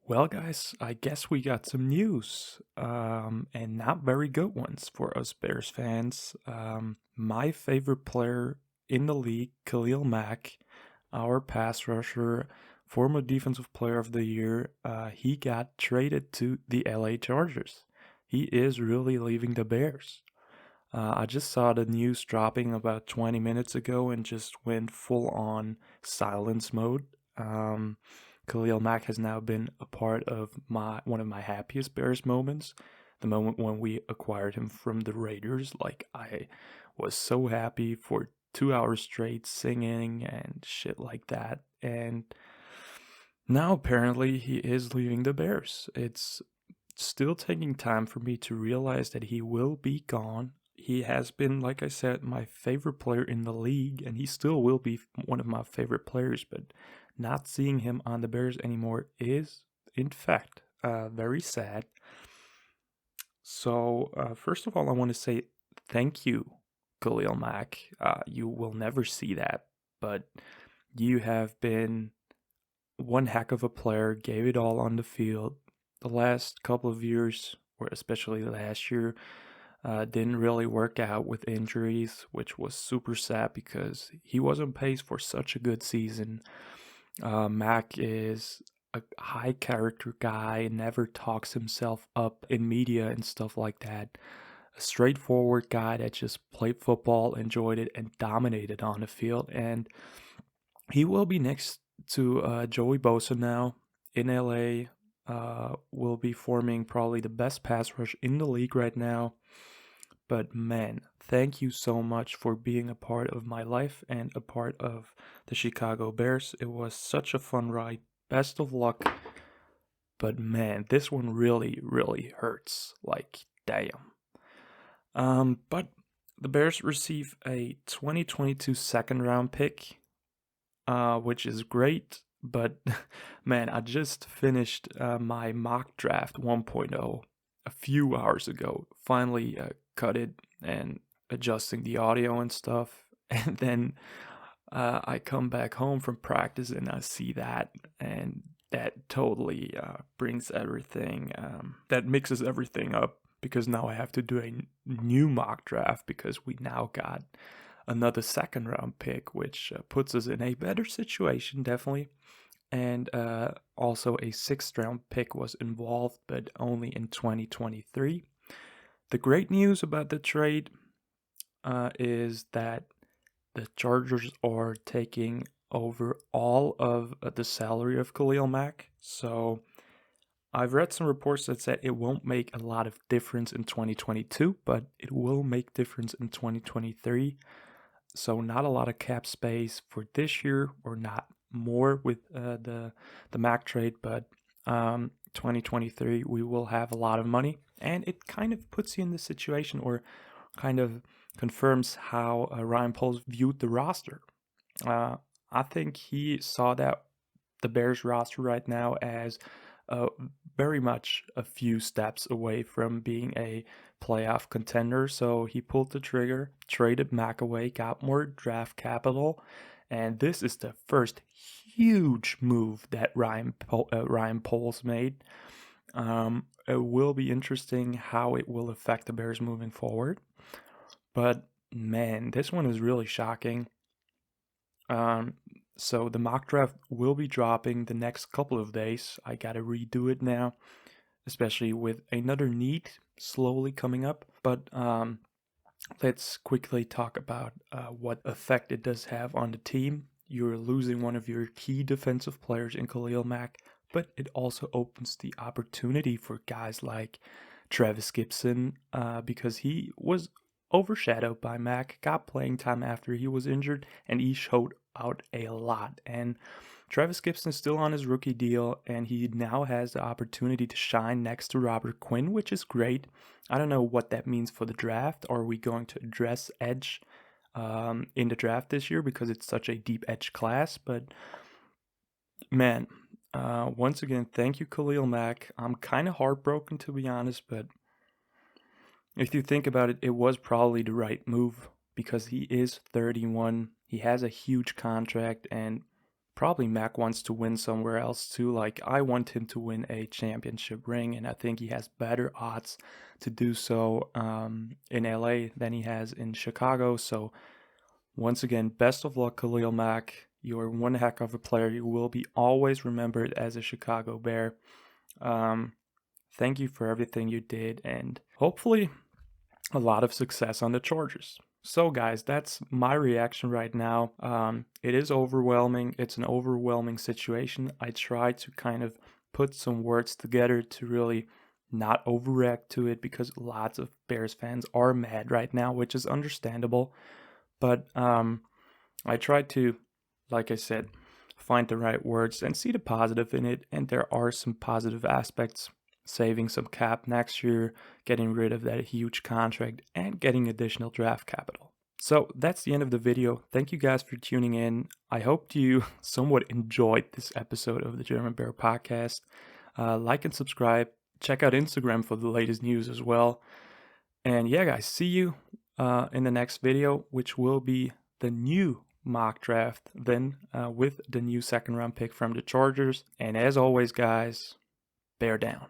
Well, guys, I guess we got some news, and not very good ones for us Bears fans. My favorite player in the league, Khalil Mack, our pass rusher, former defensive player of the year, he got traded to the LA Chargers. He is really leaving the Bears. I just saw the news dropping about 20 minutes ago and just went full on silence mode. Khalil Mack has now been a part of my one of my happiest Bears moments. The moment when we acquired him from the Raiders, like I was so happy for 2 hours straight singing and shit like that. And now apparently he is leaving the Bears. It's still taking time for me to realize that he will be gone. He has been, like I said, my favorite player in the league, and he still will be one of my favorite players. But not seeing him on the Bears anymore is, in fact, very sad. So, first of all, I want to say thank you, Khalil Mack. You will never see that, but you have been one heck of a player, gave it all on the field. The last couple of years, or especially last year, didn't really work out with injuries, which was super sad because he was on pace for such a good season. Mac is a high character guy, never talks himself up in media and stuff like that. A straightforward guy that just played football, enjoyed it, and dominated on the field. And he will be next to Joey Bosa now in LA. Will be forming probably the best pass rush in the league right now. But man, thank you so much for being a part of my life and a part of the Chicago Bears. It was such a fun ride. Best of luck. But man, this one really, really hurts. Like, damn. But the Bears receive a 2022 second round pick, which is great. But man, I just finished my mock draft 1.0 a few hours ago. Finally cut it and adjusting the audio and stuff. And then I come back home from practice and I see that, and that totally brings everything, that mixes everything up because now I have to do a new mock draft because we now got another second round pick, which puts us in a better situation, definitely. And also, a sixth round pick was involved, but only in 2023. The great news about the trade is that the Chargers are taking over all of the salary of Khalil Mack. So I've read some reports that said it won't make a lot of difference in 2022, but it will make difference in 2023. So not a lot of cap space for this year, or not more with the Mac trade, but 2023 we will have a lot of money, and it kind of puts you in the situation, or kind of confirms how Ryan Poles viewed the roster. Uh, I think he saw that the Bears roster right now as uh, very much a few steps away from being a playoff contender. So he pulled the trigger, traded Mack away, got more draft capital, and this is the first huge move that Ryan Poles made. It will be interesting how it will affect the Bears moving forward. But man, this one is really shocking. Um, so the mock draft will be dropping the next couple of days. I gotta redo it now, especially with another need slowly coming up. But let's quickly talk about what effect it does have on the team. You're losing one of your key defensive players in Khalil Mack, but it also opens the opportunity for guys like Travis Gibson, because he was overshadowed by Mack, got playing time after he was injured, and he showed out a lot. And Travis Gibson is still on his rookie deal, and he now has the opportunity to shine next to Robert Quinn, which is great. I don't know what that means for the draft. Are we going to address edge in the draft this year because it's such a deep edge class? But man, once again, thank you, Khalil Mack. I'm kind of heartbroken, to be honest, but if you think about it, it was probably the right move because he is 31. He has a huge contract, and probably Mac wants to win somewhere else too. Like, I want him to win a championship ring, and I think he has better odds to do so in LA than he has in Chicago. So, once again, best of luck, Khalil Mack. You're one heck of a player. You will be always remembered as a Chicago Bear. Um, Thank you for everything you did, and hopefully a lot of success on the Chargers. So, guys, that's my reaction right now. It is overwhelming. It's an overwhelming situation. I try to kind of put some words together to really not overreact to it because lots of Bears fans are mad right now, which is understandable. But I try to, like I said, find the right words and see the positive in it. And there are some positive aspects: saving some cap next year, getting rid of that huge contract, and getting additional draft capital. So that's the end of the video. Thank you guys for tuning in. I hope you somewhat enjoyed this episode of the German Bear Podcast. Like and subscribe. Check out Instagram for the latest news as well. And yeah, guys, see you in the next video, which will be the new mock draft then with the new second round pick from the Chargers. And as always, guys, bear down.